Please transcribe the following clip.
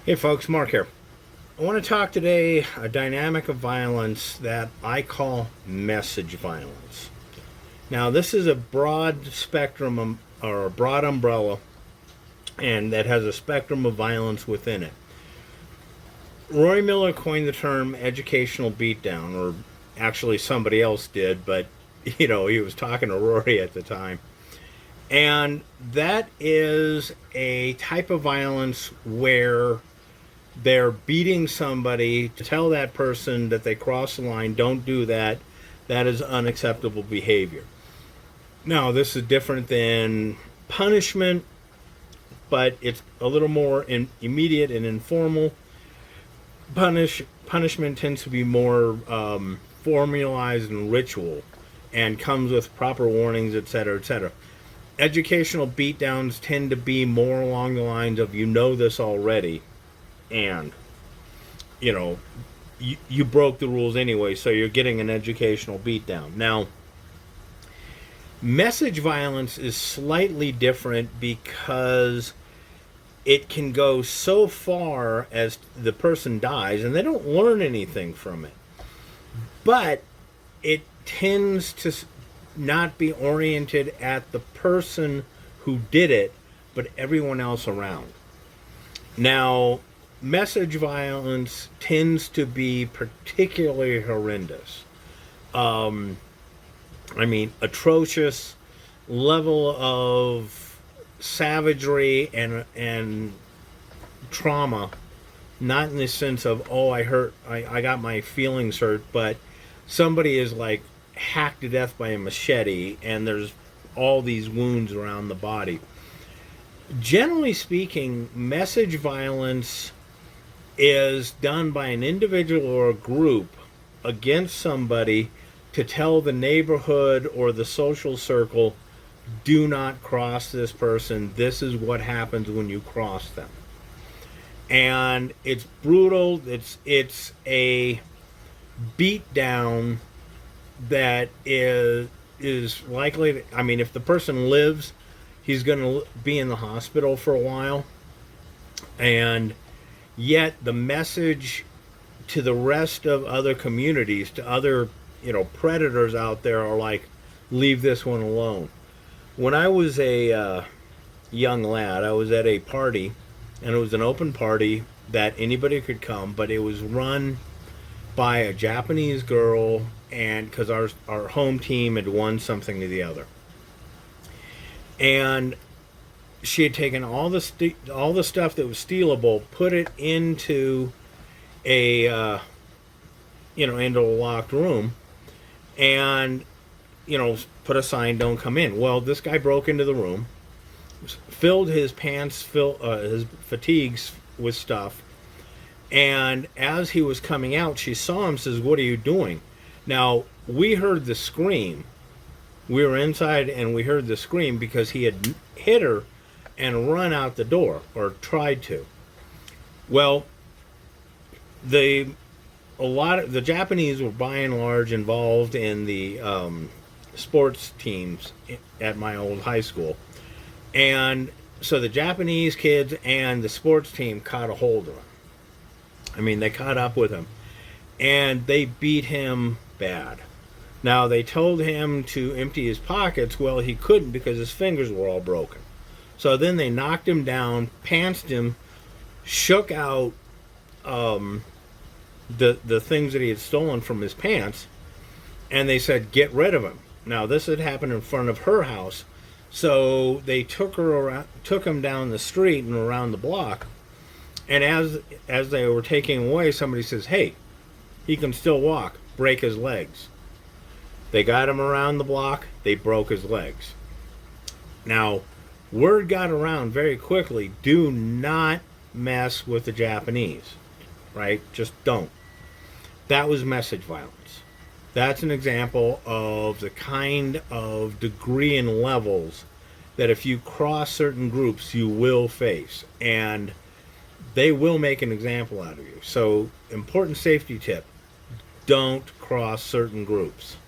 Hey folks, Mark here. I want to talk today a dynamic of violence that I call message violence. Now, this is a broad spectrum or a broad umbrella, and that has a spectrum of violence within it. Roy Miller coined the term educational beatdown, or actually somebody else did, but he was talking to Rory at the time. And that is a type of violence where they're beating somebody to tell that person that they crossed the line, don't do that, that is unacceptable behavior. Now, this is different than punishment, but it's a little more immediate and informal. Punishment tends to be more formalized and ritual and comes with proper warnings, etc., etc. Educational beatdowns tend to be more along the lines of, this already, and you broke the rules anyway, so you're getting an educational beatdown. Now, message violence is slightly different because it can go so far as the person dies and they don't learn anything from it, but it tends to not be oriented at the person who did it, but everyone else around. Now, message violence tends to be particularly horrendous. Atrocious level of savagery and trauma. Not in the sense of, oh, I got my feelings hurt, but somebody is like hacked to death by a machete and there's all these wounds around the body. Generally speaking, message violence is done by an individual or a group against somebody to tell the neighborhood or the social circle, do not cross this person. This is what happens when you cross them. And it's brutal. It's a beat down that is likely to, if the person lives, he's going to be in the hospital for a while. And yet the message to the rest of other communities, to other predators out there, are like, leave this one alone. When I was a young lad, I was at a party, and it was an open party that anybody could come, but it was run by a Japanese girl, and because our home team had won something to the other, and she had taken all the stuff that was stealable, put it into into a locked room, and put a sign, "Don't come in." Well, this guy broke into the room, filled his pants, his fatigues with stuff, and as he was coming out, she saw him, says, "What are you doing?" Now, we heard the scream. We were inside and we heard the scream because he had hit her and run out the door, or tried to. Well, a lot of the Japanese were by and large involved in the sports teams at my old high school, and so the Japanese kids and the sports team caught a hold of him. They caught up with him, and they beat him bad. Now, they told him to empty his pockets. Well, he couldn't because his fingers were all broken. So then they knocked him down, pantsed him, shook out the things that he had stolen from his pants, and they said, get rid of him. Now, this had happened in front of her house, so they took him down the street and around the block, and as they were taking him away, somebody says, hey, he can still walk, break his legs. They got him around the block, they broke his legs. Now, word got around very quickly, do not mess with the Japanese, right? Just don't. That was message violence. That's an example of the kind of degree and levels that if you cross certain groups, you will face. And they will make an example out of you. So, important safety tip, don't cross certain groups.